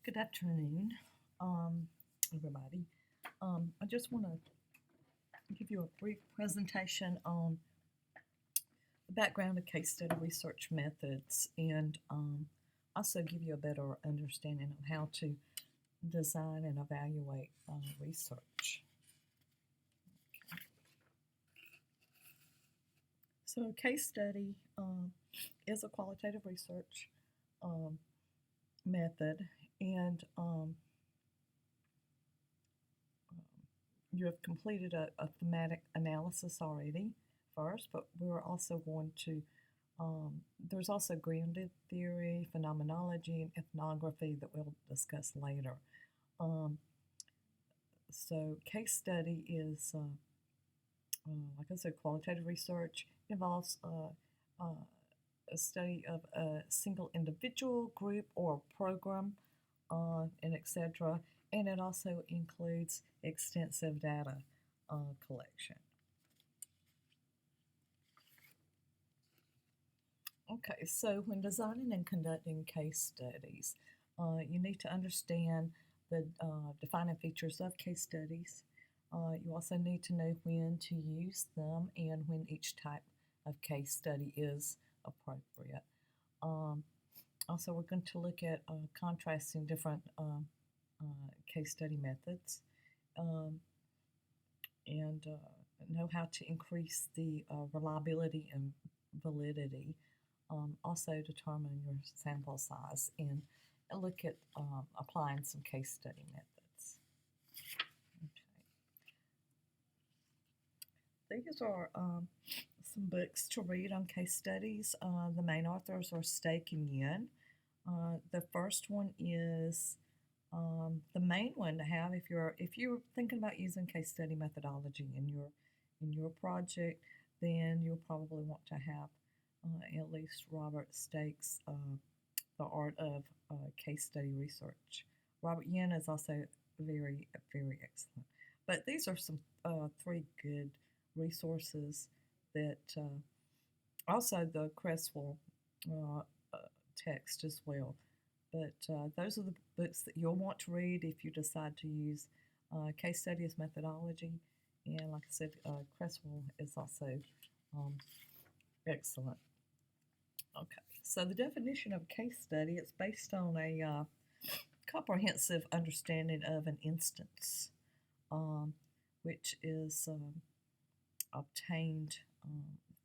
Good afternoon, everybody. I just want to give you a brief presentation on the background of case study research methods and also give you a better understanding of how to design and evaluate research. Okay. So, a case study is a qualitative research method, and you have completed a thematic analysis already first, but we're also going to, there's also grounded theory, phenomenology, and ethnography that we'll discuss later. So case study is, like I said, qualitative research. It involves a study of a single individual, group, or program, and etc. And it also includes extensive data collection. Okay, so when designing and conducting case studies, you need to understand the defining features of case studies. You also need to know when to use them and when each type of case study is appropriate. Also, we're going to look at contrasting different case study methods and know how to increase the reliability and validity. Also determine your sample size and look at applying some case study methods. Okay. These are some books to read on case studies. The main authors are Stake and Yin. The first one is the main one to have if you're thinking about using case study methodology in your project, then you'll probably want to have at least Robert Stake's The Art of Case Study Research. Robert Yin is also very, very excellent. But these are some three good resources that also the Cresswell text as well. But those are the books that you'll want to read if you decide to use case study as methodology. And like I said, Cresswell is also excellent. Okay, so the definition of case study is based on a comprehensive understanding of an instance, which is obtained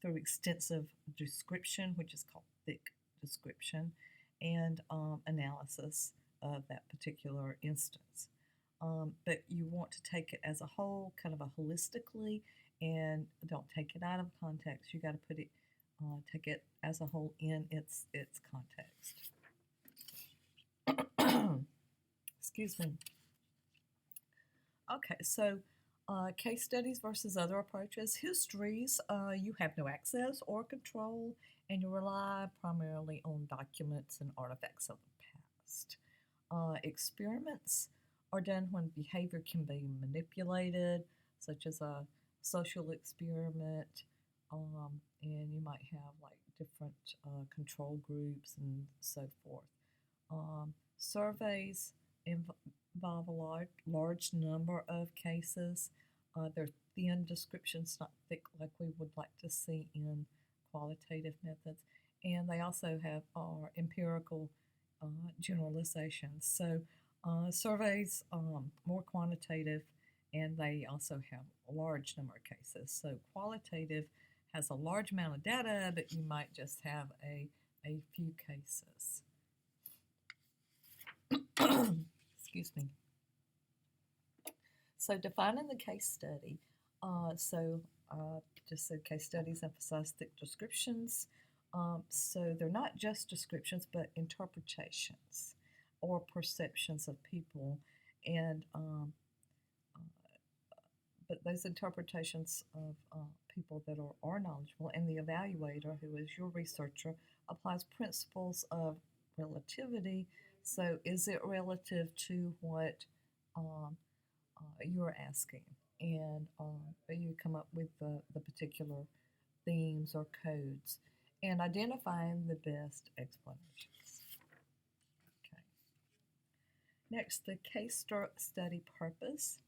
through extensive description, which is called thick description, and analysis of that particular instance. But you want to take it as a whole, kind of a holistically, and don't take it out of context. You got to put it, take it as a whole in its context. Excuse me. Okay, so case studies versus other approaches. Histories, you have no access or control, and you rely primarily on documents and artifacts of the past. Experiments are done when behavior can be manipulated, such as a social experiment, and you might have like different control groups and so forth. Surveys involve a large number of cases. They're thin descriptions, not thick like we would like to see in qualitative methods. And they also have empirical generalizations. So surveys more quantitative, and they also have a large number of cases. So qualitative has a large amount of data, but you might just have a few cases. Excuse me. So defining the case study. Just said case studies emphasize thick descriptions. So they're not just descriptions, but interpretations or perceptions of people, and but those interpretations of people that are knowledgeable, and the evaluator, who is your researcher, applies principles of relativity. So is it relative to what you're asking? And you come up with the particular themes or codes and identifying the best explanations. Okay. Next, the case study purpose.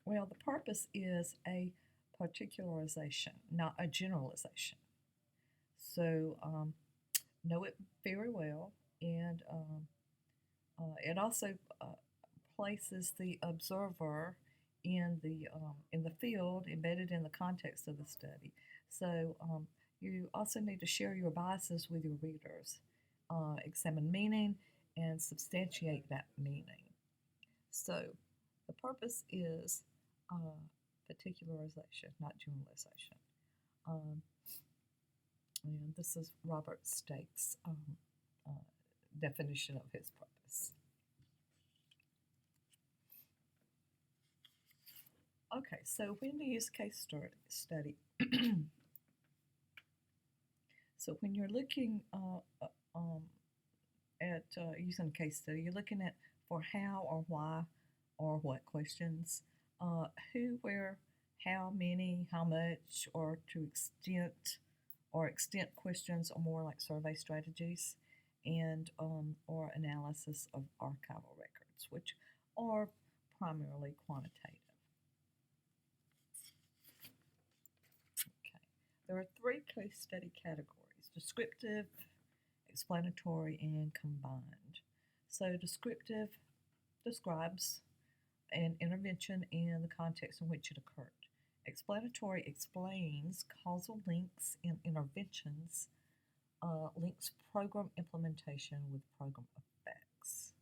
Well, the purpose is a particularization, not a generalization. So know it very well, and it also places the observer in the field, embedded in the context of the study. So you also need to share your biases with your readers, examine meaning, and substantiate that meaning. So the purpose is particularization, not generalization. Um, and this is Robert Stake's uh, definition of his purpose. Okay, so when to use case study? So when you're looking at using a case study, you're looking at for how or why or what questions, who, where, how many, how much, or to extent questions are more like survey strategies, and or analysis of archival records, which are primarily quantitative. Okay, there are three case study categories: descriptive, explanatory, and combined. So, descriptive describes an intervention in the context in which it occurred. Explanatory explains causal links in interventions, links program implementation with program effects.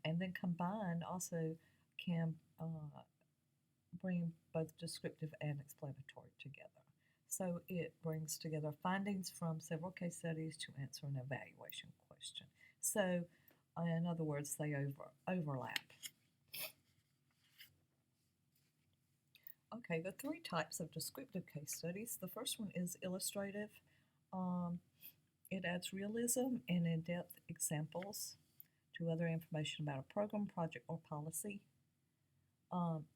And then combined also can bring both descriptive and explanatory together. So it brings together findings from several case studies to answer an evaluation question. So, in other words, they overlap. Okay, the three types of descriptive case studies. The first one is illustrative. It adds realism and in-depth examples to other information about a program, project, or policy.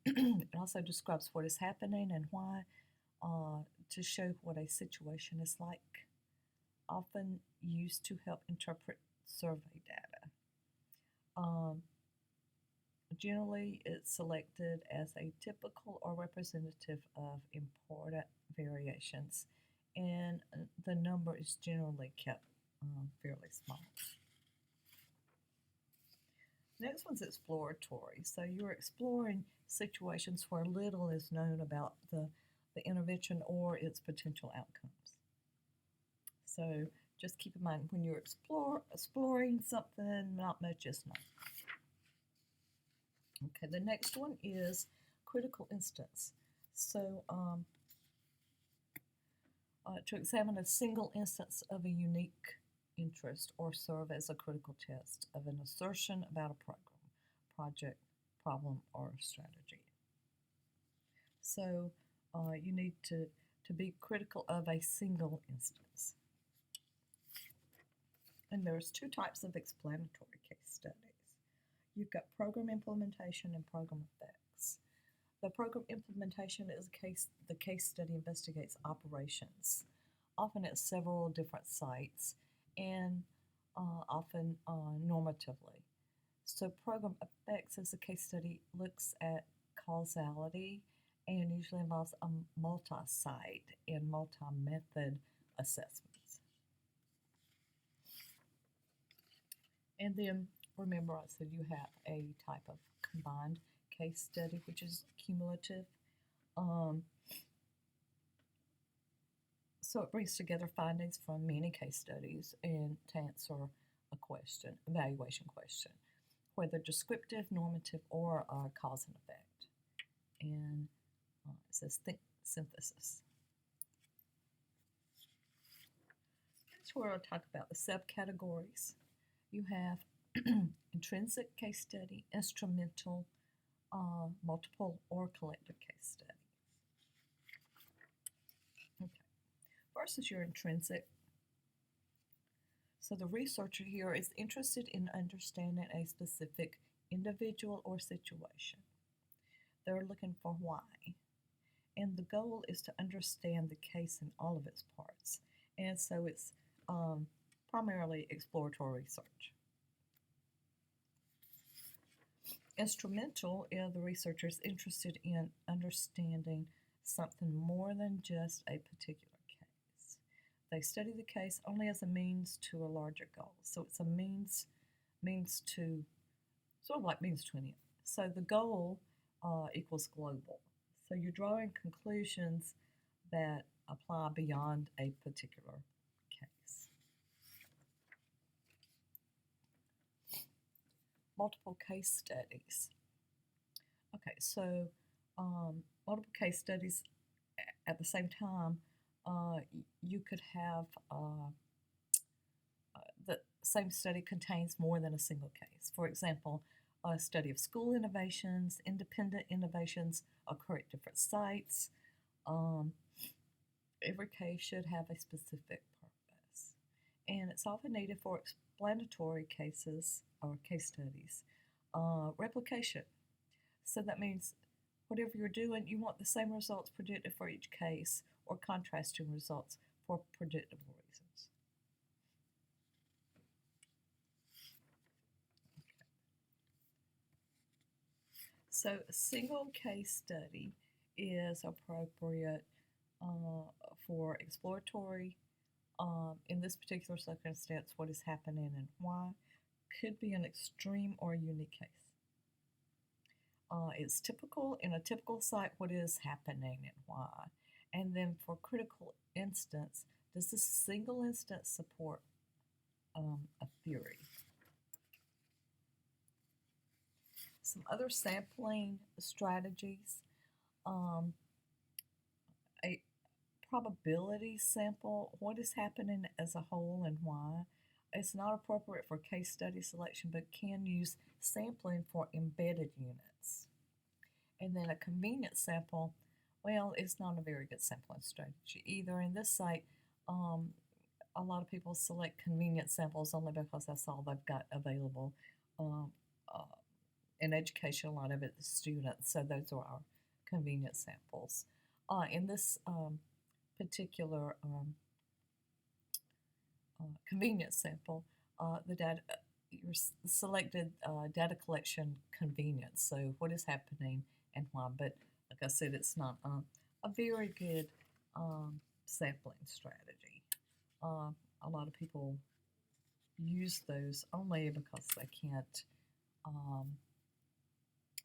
It also describes what is happening and why, to show what a situation is like, often used to help interpret survey data. Generally, it's selected as a typical or representative of important variations, and the number is generally kept fairly small. Next one's exploratory. So you're exploring situations where little is known about the intervention or its potential outcomes. So just keep in mind when you're exploring something, not much is known. Okay, the next one is critical instance. So to examine a single instance of a unique interest or serve as a critical test of an assertion about a program, project, problem, or strategy. So you need to be critical of a single instance. And there's two types of explanatory case studies. You've got program implementation and program effects. The program implementation is the case study investigates operations, often at several different sites, and often normatively. So program effects as a case study looks at causality and usually involves a multi-site and multi-method assessments. And then remember I said you have a type of combined case study, which is cumulative. So it brings together findings from many case studies and to answer a question, evaluation question, whether descriptive, normative, or cause and effect. And it says think synthesis. That's where I'll talk about the subcategories. You have intrinsic case study, instrumental, multiple, or collective case study. Okay. First is your intrinsic. So the researcher here is interested in understanding a specific individual or situation. They're looking for why. And the goal is to understand the case in all of its parts. And so it's primarily exploratory research. Instrumental, the researcher is interested in understanding something more than just a particular case. They study the case only as a means to a larger goal. So it's a means to, sort of like means to an end. So the goal equals global. So you're drawing conclusions that apply beyond a particular case. Multiple case studies. Okay, so multiple case studies at the same time, you could have the same study contains more than a single case. For example, a study of school innovations, independent innovations occur at different sites. Every case should have a specific purpose. And it's often needed for explanatory cases or case studies. Replication. So that means whatever you're doing, you want the same results predicted for each case or contrasting results for predictable reasons. Okay. So a single case study is appropriate for exploratory. In this particular circumstance, what is happening and why could be an extreme or unique case. It's typical in a typical site what is happening and why. And then for critical instance, does this single instance support a theory? Some other sampling strategies. A probability sample, what is happening as a whole and why. It's not appropriate for case study selection, but can use sampling for embedded units. And then a convenience sample, well, it's not a very good sampling strategy either. In this site, a lot of people select convenience samples only because that's all they've got available. In education, a lot of it is students, so those are our convenience samples. In this particular convenience sample, the data your selected data collection convenience. So what is happening and why? But like I said, it's not a very good sampling strategy. A lot of people use those only because they can't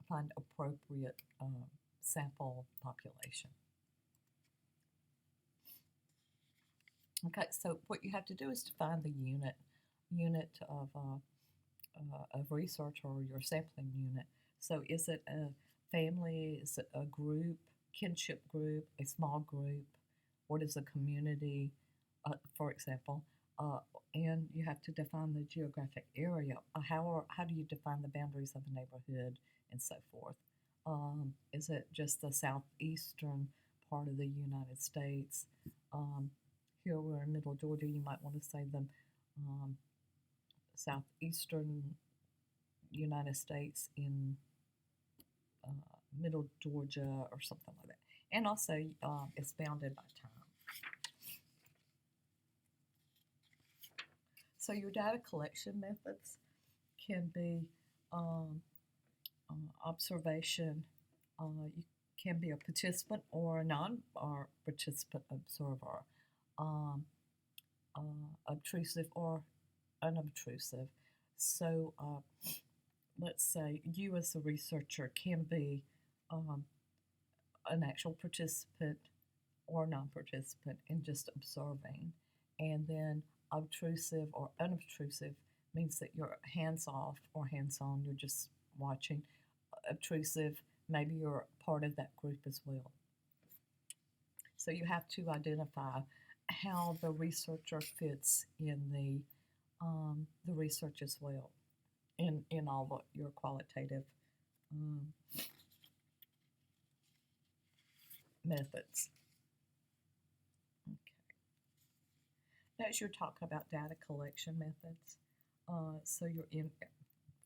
find appropriate sample population. Okay, so what you have to do is to find the unit of research or your sampling unit. So is it a family? Is it a group, kinship group, a small group? What is a community, for example? And you have to define the geographic area. How do you define the boundaries of a neighborhood and so forth? Is it just the southeastern part of the United States? Here we're in Middle Georgia, you might want to say the southeastern United States in Middle Georgia or something like that. And also it's bounded by time. So your data collection methods can be observation. You can be a participant or a non-participant observer, obtrusive or unobtrusive. So let's say you as a researcher can be an actual participant or non-participant in just observing. And then obtrusive or unobtrusive means that you're hands-off or hands-on, you're just watching. Obtrusive, maybe you're part of that group as well. So you have to identify how the researcher fits in the research as well, in all of your qualitative methods. Okay. Next, you're talking about data collection methods. So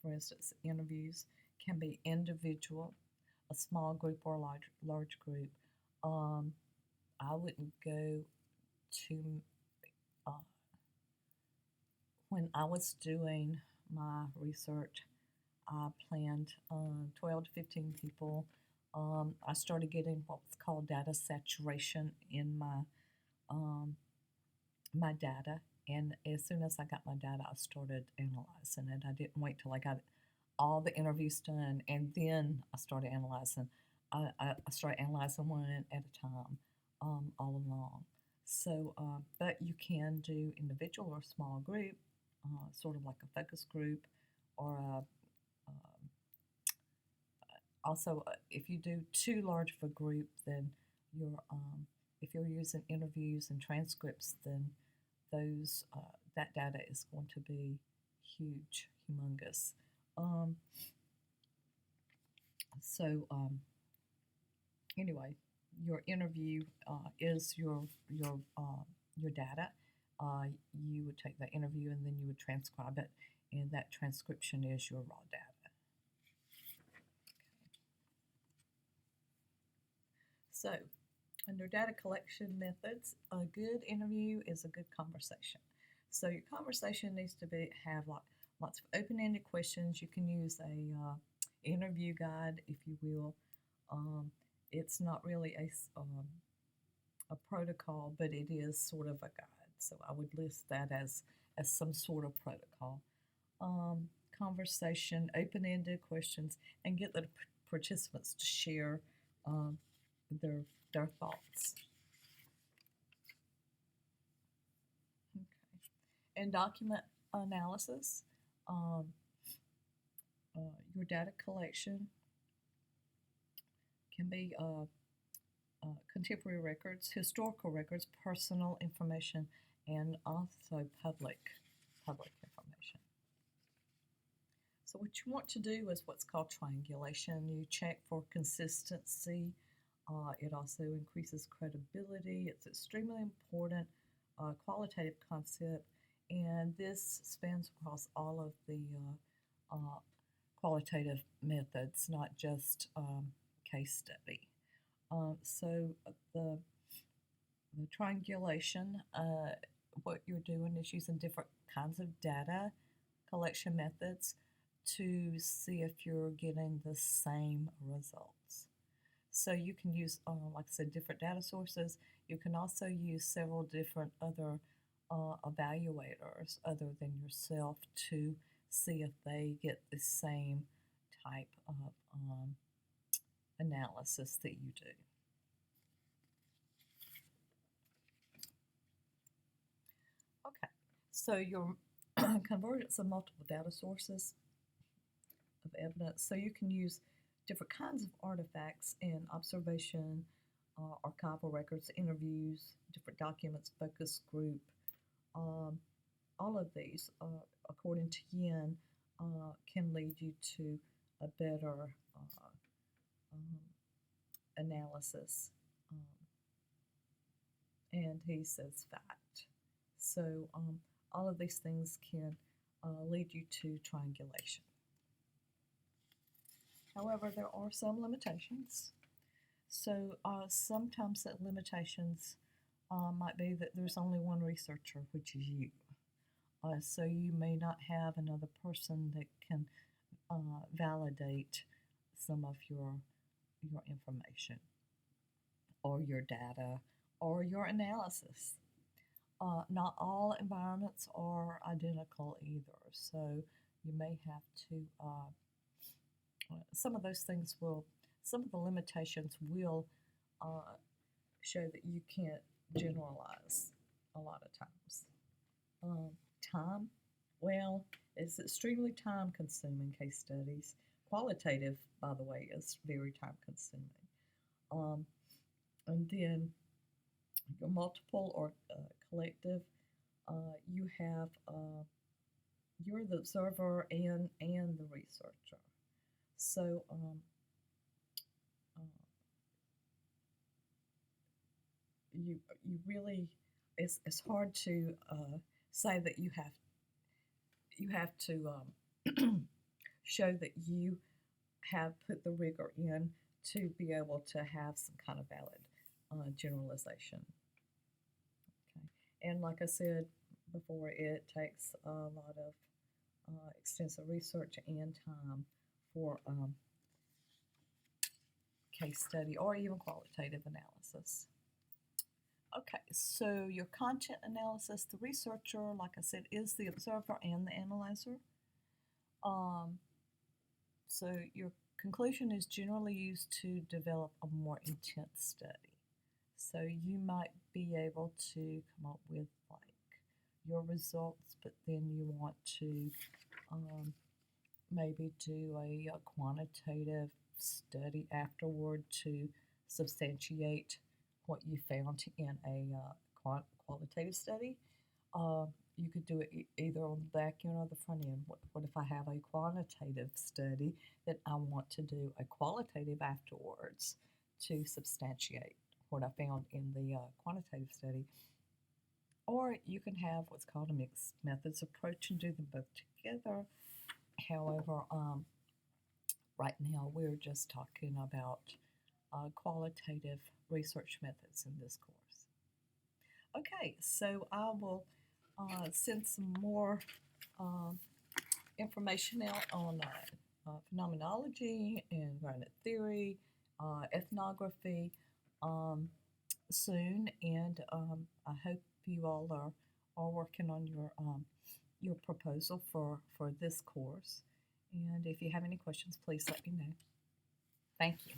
for instance, interviews can be individual, a small group or a large group. I wouldn't go to, when I was doing my research, I planned 12 to 15 people. I started getting what's called data saturation in um, my data, and as soon as I got my data, I started analyzing it. I didn't wait till I got all the interviews done, and then I started analyzing. I started analyzing one at a time, all along. So, but you can do individual or small group, sort of like a focus group, or um, also if you do too large of a group, then you're if you're using interviews and transcripts, then those that data is going to be huge, humongous. Um, so anyway, your interview is your data. You would take the interview and then you would transcribe it, and that transcription is your raw data. So, under data collection methods, a good interview is a good conversation. So your conversation needs to have lots of open-ended questions. You can use a interview guide, if you will. Um, it's not really a protocol, but it is sort of a guide. So I would list that as some sort of protocol. Conversation, open-ended questions, and get the participants to share um, their their thoughts. Okay. And document analysis, um, your data collection can be contemporary records, historical records, personal information, and also public information. So what you want to do is what's called triangulation. You check for consistency. It also increases credibility. It's extremely important qualitative concept, and this spans across all of the qualitative methods, not just case study. So the triangulation, what you're doing is using different kinds of data collection methods to see if you're getting the same results. So you can use, like I said, different data sources. You can also use several different other evaluators other than yourself to see if they get the same type of analysis that you do. Okay, so your convergence of multiple data sources of evidence. So you can use different kinds of artifacts in observation, archival records, interviews, different documents, focus group. All of these, according to Yin, can lead you to a better um, analysis. And he says fact. So all of these things can lead you to triangulation. However, there are some limitations. So sometimes the limitations might be that there's only one researcher, which is you. So you may not have another person that can validate some of your information or your data or your analysis. Not all environments are identical either, so you may have to some of those things will, some of the limitations will show that you can't generalize a lot of times. Time, well, it's extremely time consuming case studies. Qualitative, by the way, is very time consuming. And then your multiple or collective, you have, you're the observer and the researcher. So you really, it's hard to say that you have to show that you have put the rigor in to be able to have some kind of valid generalization. Okay, and like I said before, it takes a lot of extensive research and time for case study or even qualitative analysis. Okay, so your content analysis, the researcher, like I said, is the observer and the analyzer. So your conclusion is generally used to develop a more intense study. So you might be able to come up with like your results, but then you want to maybe do a quantitative study afterward to substantiate what you found in a qualitative study. You could do it either on the back end or the front end. What if I have a quantitative study that I want to do a qualitative afterwards to substantiate what I found in the quantitative study? Or you can have what's called a mixed methods approach and do them both together. However, right now we're just talking about qualitative research methods in this course. Okay, so I will send some more information out on phenomenology, environment theory, ethnography soon, and I hope you all are working on your proposal for this course. And if you have any questions, please let me know. Thank you.